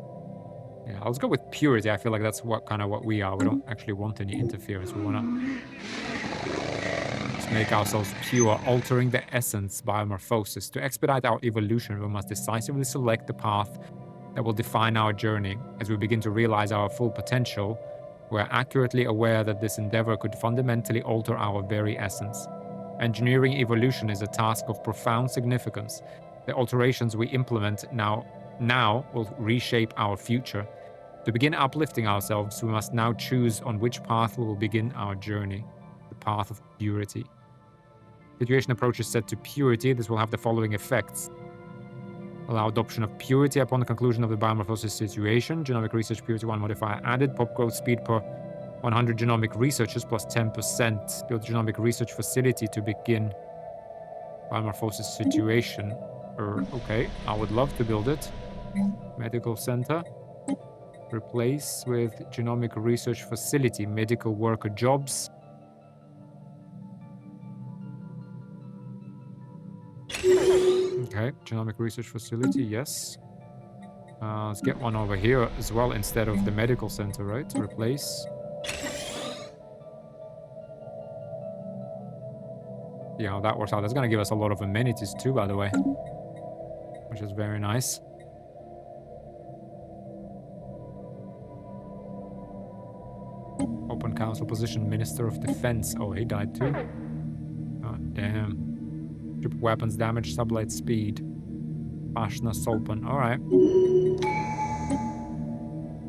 Yeah, let's go with purity. I feel like that's what we are. We don't actually want any interference. We want to just make ourselves pure, altering the essence, biomorphosis. To expedite our evolution, we must decisively select the path that will define our journey. As we begin to realize our full potential, we're accurately aware that this endeavor could fundamentally alter our very essence. Engineering evolution is a task of profound significance. The alterations we implement now will reshape our future. To begin uplifting ourselves, we must now choose on which path we will begin our journey. The path of purity. Situation approach is set to purity. This will have the following effects. Allow adoption of purity upon the conclusion of the biomorphosis situation. Genomic research purity 1 modifier added. Pop growth speed per 100 genomic researchers plus 10%. Build genomic research facility to begin biomorphosis situation. Okay, I would love to build it. Medical center. Replace with genomic research facility. Medical worker jobs. Okay, genomic research facility, yes. Let's get one over here as well instead of the medical center, right? Replace. Yeah, how that works out. That's going to give us a lot of amenities too, by the way. Which is very nice. Open council position, Minister of Defense. Oh, he died too. Oh, damn. Ship weapons damage, sublight speed. Ashna Solpan. Alright.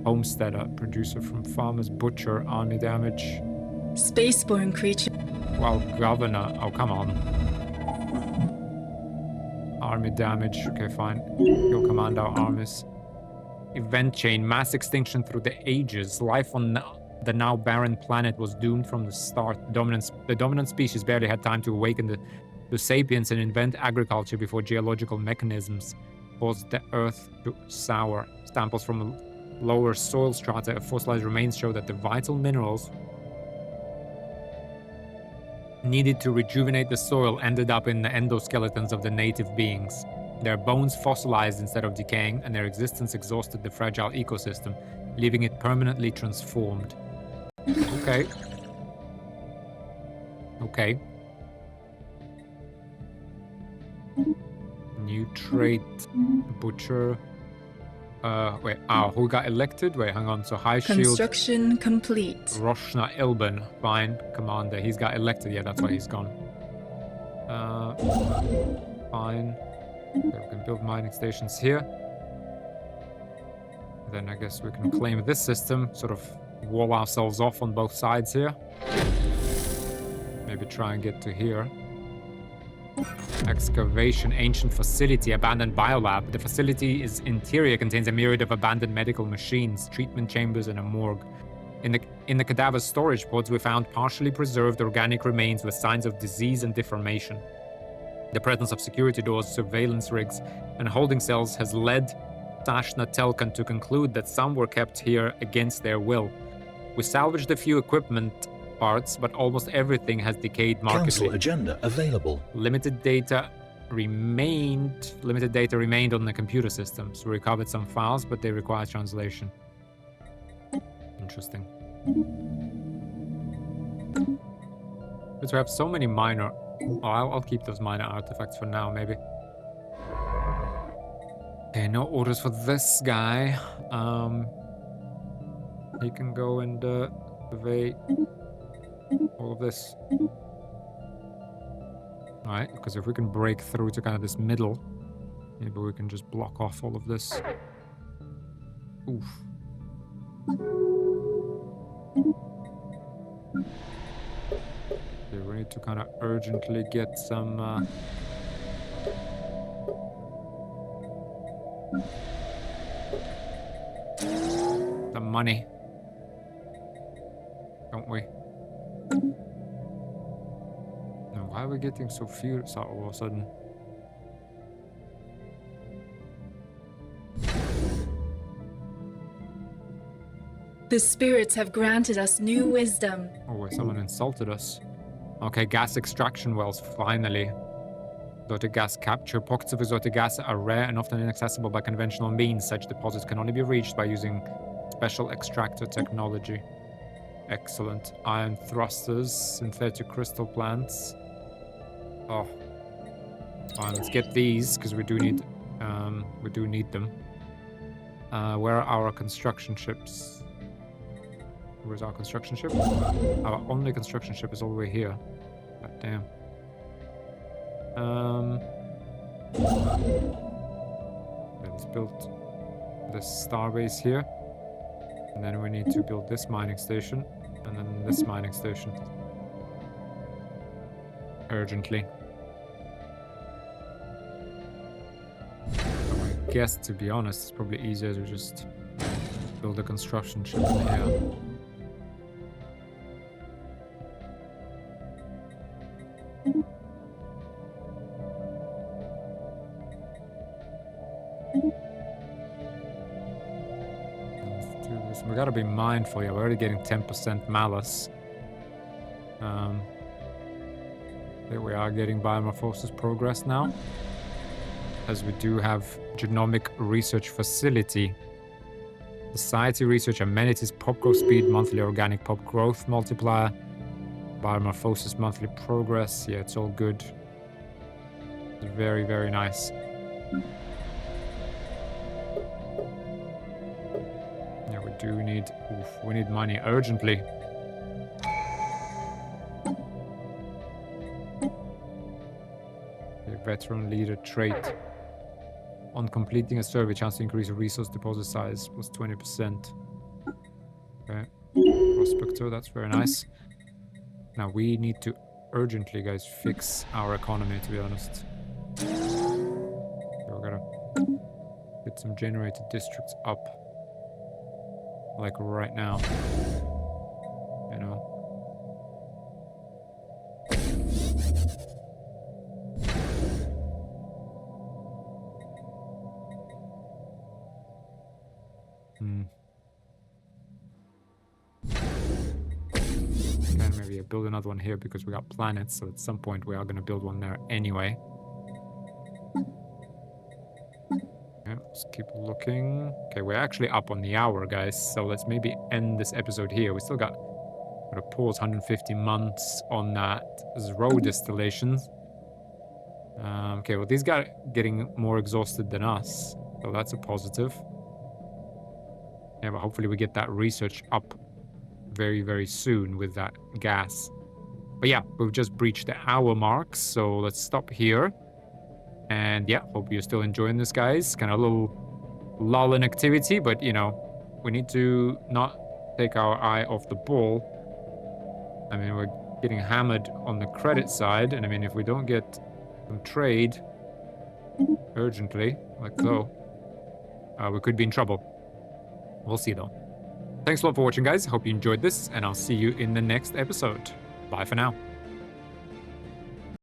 Homesteader, producer from farmers, butcher, army damage. Spaceborne creature. Well, governor. Oh, come on. Army damage. Okay, fine. You'll command our armies. Event chain, mass extinction through the ages. Life on the now barren planet was doomed from the start. The dominant species barely had time to awaken the sapiens and invent agriculture before geological mechanisms caused the earth to sour. Samples from lower soil strata of fossilized remains show that the vital minerals needed to rejuvenate the soil ended up in the endoskeletons of the native beings. Their bones fossilized instead of decaying, and their existence exhausted the fragile ecosystem, leaving it permanently transformed. Okay. Okay. New trait. Butcher. Wait, who got elected? Wait, hang on. So High Shield. Construction complete. Roshna Ilban. Fine. Commander. He's got elected. Yeah, that's why he's gone. Fine. Okay, we can build mining stations here. Then I guess we can claim this system. Sort of wall ourselves off on both sides here. Maybe try and get to here. Excavation, ancient facility, abandoned biolab. The facility's interior contains a myriad of abandoned medical machines, treatment chambers, and a morgue. In the cadaver storage pods, we found partially preserved organic remains with signs of disease and deformation. The presence of security doors, surveillance rigs, and holding cells has led Tashna Telkan to conclude that some were kept here against their will. We salvaged a few equipment parts, but almost everything has decayed markedly. Council agenda available. Limited data remained on the computer systems. We recovered some files, but they require translation. Interesting. Because we have so many minor... Oh, I'll keep those minor artifacts for now, maybe. Okay, no orders for this guy. He can go and survey all of this. Alright, because if we can break through to kind of this middle, maybe we can just block off all of this. Oof. Okay, we need to kind of urgently get some money, don't we? No, why are we getting so few all of a sudden? The spirits have granted us new wisdom. Oh, wait, someone insulted us. Okay, gas extraction wells, finally. Exotic gas capture. Pockets of exotic gas are rare and often inaccessible by conventional means. Such deposits can only be reached by using special extractor technology. Excellent. Iron thrusters, synthetic crystal plants. Oh. Fine, let's get these, because we do need them. Where are our construction ships? Where's our construction ship? Our only construction ship is all the way here. God damn. Let's build this starbase here. And then we need to build this mining station. And then this mining station. Urgently. Oh my guess, to be honest, it's probably easier to just build a construction ship in here. Let's do this. We gotta be mindful. Yeah, we're already getting 10% malice. There we are getting biomorphosis progress now, as we do have genomic research facility, society research, amenities, pop growth speed, monthly organic pop growth multiplier, biomorphosis, monthly progress. Yeah, it's all good. It's very, very nice. Yeah, we do need, we need money urgently. Veteran leader trait. On completing a survey, chance to increase a resource deposit size was 20%. Okay. Prospector, that's very nice. Now we need to urgently, guys, fix our economy, to be honest. So we gotta get some generated districts up. Like right now. You know. Can maybe build another one here because we got planets, so at some point we are going to build one there anyway. Yeah, let's keep looking. Okay, we're actually up on the hour, guys, so let's maybe end this episode here. We still got to pause 150 months on that row distillations. Okay, well, these guys are getting more exhausted than us, so that's a positive. Yeah, but hopefully we get that research up very, very soon with that gas. But yeah, we've just breached the hour mark, so let's stop here. And yeah, hope you're still enjoying this, guys. Kind of a little lull in activity, but you know, we need to not take our eye off the ball. I mean, we're getting hammered on the credit side, and I mean, if we don't get some trade urgently, like so, we could be in trouble. We'll see, though. Thanks a lot for watching, guys. Hope you enjoyed this, and I'll see you in the next episode. Bye for now.